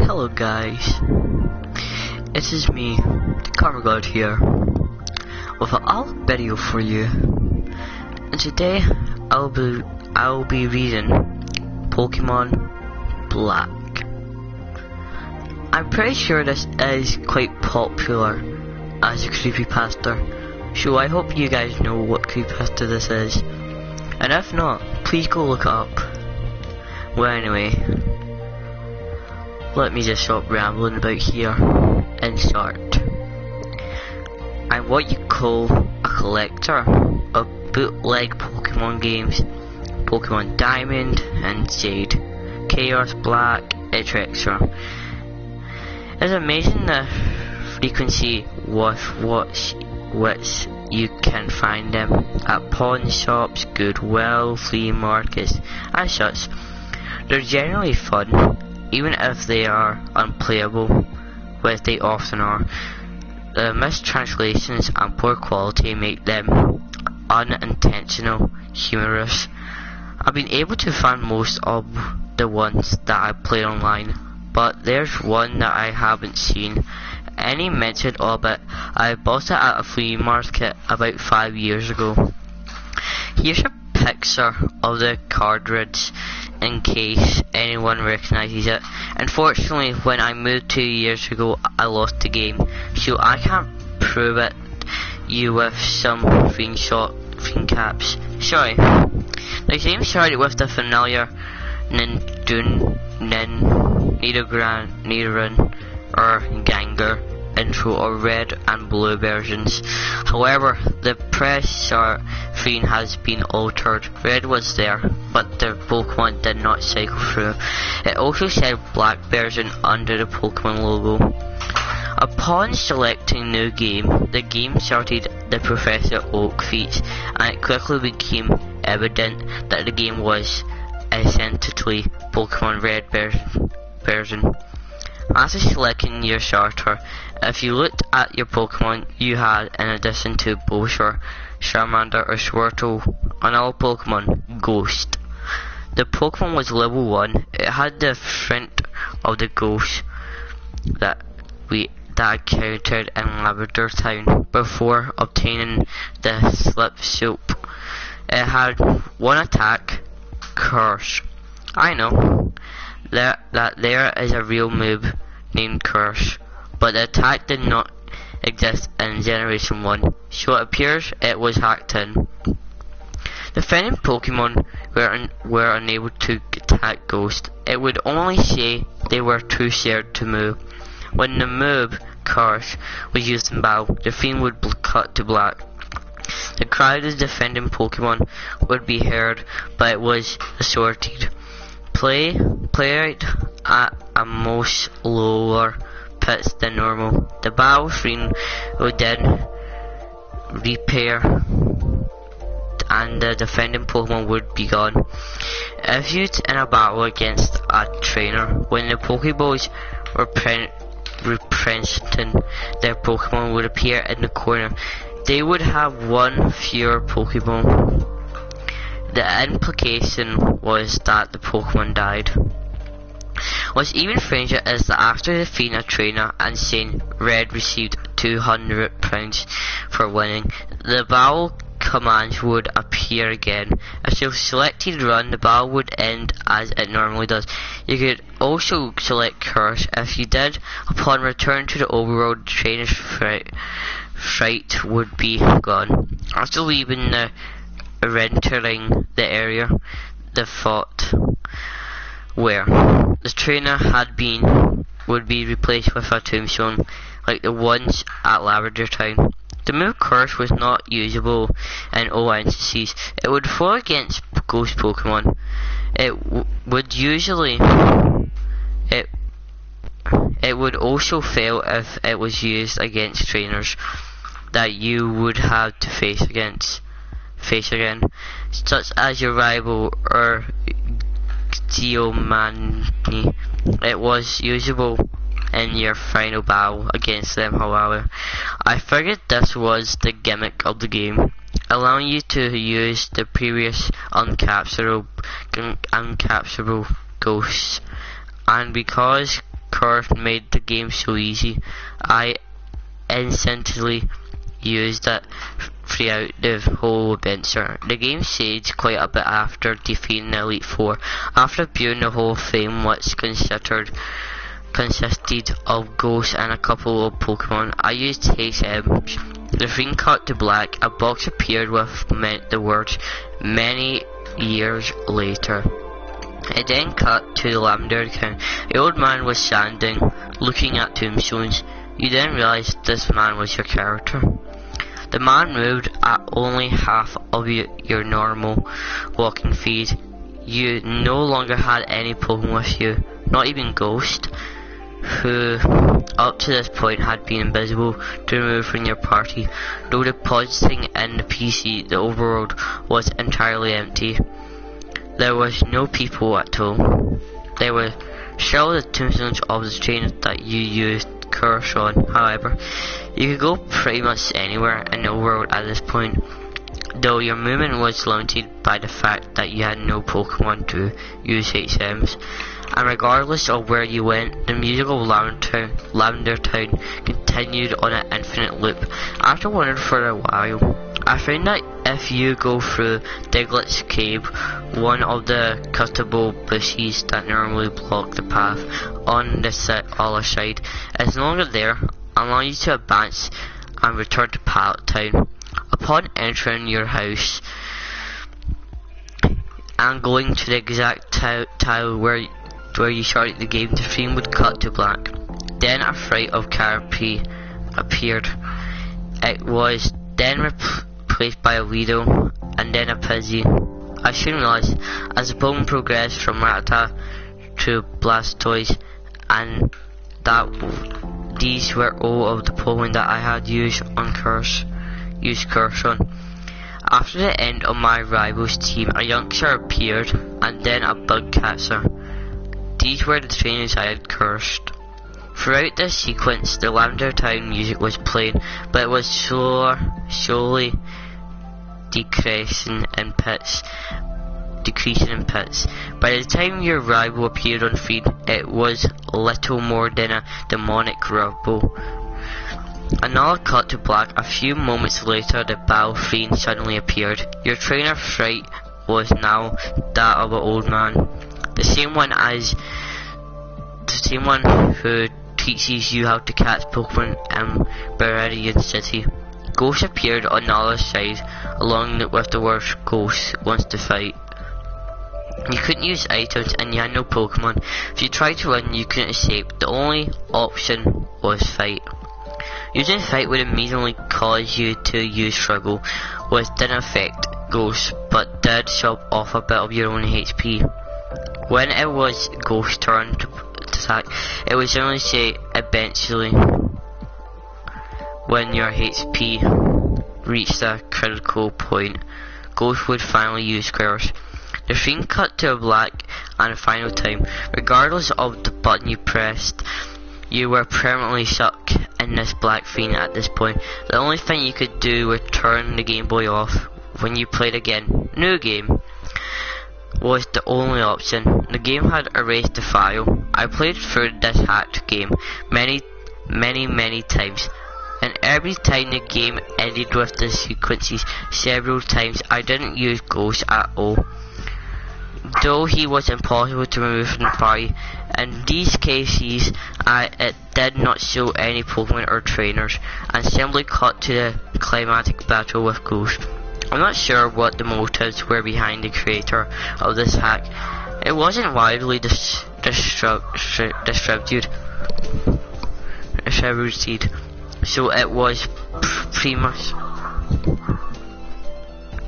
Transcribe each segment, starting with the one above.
Hello guys, it is me, the Cover God here, with an alt video for you. And today I'll be reading Pokemon Black. I'm pretty sure this is quite popular as a creepypasta, so I hope you guys know what creepypasta this is. And if not, please go look it up. Well, anyway, let me just stop rambling about here and start. I'm what you call a collector of bootleg Pokemon games, Pokemon Diamond and Jade, Chaos Black, etc. It's amazing the frequency with which you can find them at pawn shops, Goodwill, flea markets and such. They're generally fun, even if they are unplayable, which they often are. The mistranslations and poor quality make them unintentional humorous. I've been able to find most of the ones that I play online, but there's one that I haven't seen any mention of it. I bought it at a flea market about 5 years ago. Here's a picture of the cartridge in case anyone recognises it. Unfortunately, when I moved 2 years ago, I lost the game, so I can't prove it you with some screen caps. Sorry. The game started with the familiar Nidoran or Gengar intro or red and blue versions. However, the press start screen has been altered. Red was there, but the Pokemon did not cycle through. It also said black version under the Pokemon logo. Upon selecting new game, the game started the Professor Oak feat, and it quickly became evident that the game was essentially Pokemon Red version. After selecting your starter, if you looked at your Pokemon you had in addition to Bulbasaur, Charmander or Squirtle, on all Pokemon, Ghost. The Pokemon was level 1, it had the front of the ghost that I encountered in Lavender Town before obtaining the Slip Soap. It had one attack, Curse. I know that there is a real move named Curse, but the attack did not exist in Generation 1, so it appears it was hacked in. Defending Pokemon were unable to attack Ghost. It would only say they were too scared to move. When the move, Curse, was used in battle, the fiend would cut to black. The cry of the defending Pokemon would be heard, but it was assorted. Play out at a much lower pitch than normal. The battle screen would then repair and the defending Pokemon would be gone. If you're in a battle against a trainer, when the Pokeballs were replenishing, their Pokemon would appear in the corner. They would have one fewer Pokemon. The implication was that the Pokemon died. What's even stranger is that after defeating a trainer and saying Red received £200 for winning, the battle commands would appear again. If you selected Run, the battle would end as it normally does. You could also select Curse. If you did, upon return to the overworld, the trainer's fright would be gone. After leaving the entering the area, the thought where the trainer had been would be replaced with a tombstone like the ones at Lavender Town. The move Curse was not usable in all instances. It would fall against ghost Pokemon. It would also fail if it was used against trainers that you would have to face again, such as your rival or Geomani. It was usable in your final battle against them. However, I figured this was the gimmick of the game, allowing you to use the previous uncapturable ghosts, and because curse made the game so easy. I instantly used it throughout the whole adventure. The game staged quite a bit after defeating the Elite Four. After viewing the whole thing, which consisted of ghosts and a couple of Pokemon, I used HMs. The screen cut to black. A box appeared with the words "Many years later." It then cut to the lavender account. The old man was standing, looking at tombstones. You then realized this man was your character. The man moved at only half of your normal walking speed. You no longer had any Pokemon with you, not even Ghost, who up to this point had been invisible, to remove from your party. Though depositing in the PC, the overworld was entirely empty. There was no people at all. There were still the tombstones of the trainers that you used curse on. However, you could go pretty much anywhere in the world at this point, though your movement was limited by the fact that you had no Pokemon to use HMs. And regardless of where you went, the musical Lavender Town continued on an infinite loop. After wandering for a while, I found that if you go through Diglett's Cave, one of the cuttable bushes that normally block the path on the other side is no longer there, allowing you to advance and return to Pallet Town. Upon entering your house and going to the exact tile where you started the game, the screen would cut to black. Then a fright of Caterpie appeared. It was then replaced by a Weedle and then a Pidgey. I soon realized as the Pokemon progressed from Rattata to Blastoise, and that these were all of the Pokemon that I had used Curse on. After the end of my rival's team, a youngster appeared and then a Bugcatcher. These were the trainers I had cursed. Throughout this sequence, the Lavender Town music was playing, but it was slowly decreasing in pitch. By the time your rival appeared on feed, it was little more than a demonic rubble. Another cut to black. A few moments later, the battle fiend suddenly appeared. Your trainer fright was now that of an old man. The same one who teaches you how to catch Pokemon in Viridian City. Ghost appeared on the other side, along with the word Ghost wants to fight. You couldn't use items and you had no Pokemon. If you tried to run, you couldn't escape. The only option was fight. Using fight would immediately cause you to use struggle, which didn't affect Ghost, but did chop off a bit of your own HP. When it was Ghost's turn to attack, it would generally say eventually when your HP reached a critical point, Ghost would finally use Curse. The screen cut to a black and a final time. Regardless of the button you pressed, you were permanently stuck in this black screen at this point. The only thing you could do was turn the Game Boy off. When you played again, new game was the only option. The game had erased the file. I played through this hacked game many times, and every time the game ended with the sequences several times. I didn't use Ghost at all, though he was impossible to remove from the party. In these cases, it did not show any Pokemon or trainers, and simply cut to the climatic battle with Ghost. I'm not sure what the motives were behind the creator of this hack. It wasn't widely distributed, so it was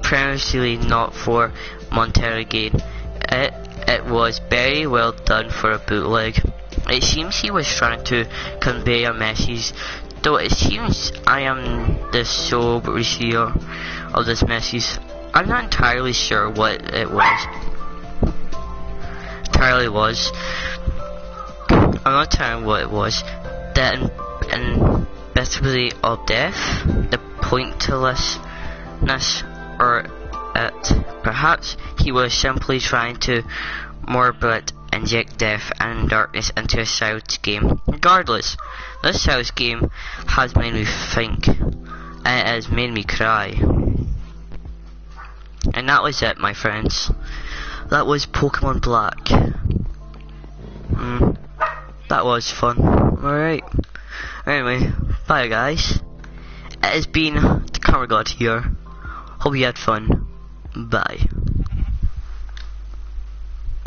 previously not for monetary gain. It was very well done for a bootleg. It seems he was trying to convey a message, though it seems I am the sole receiver of this message. I'm not entirely sure what it was. I'm not telling what it was. The inevitability of death, the pointlessness, or it. Perhaps he was simply trying to morbid inject death and darkness into a South game. Regardless, this South game has made me think, and it has made me cry. And that was it, my friends. That was Pokemon Black. That was fun. Alright. Anyway, bye guys. It has been the Camera God here. Hope you had fun. Bye.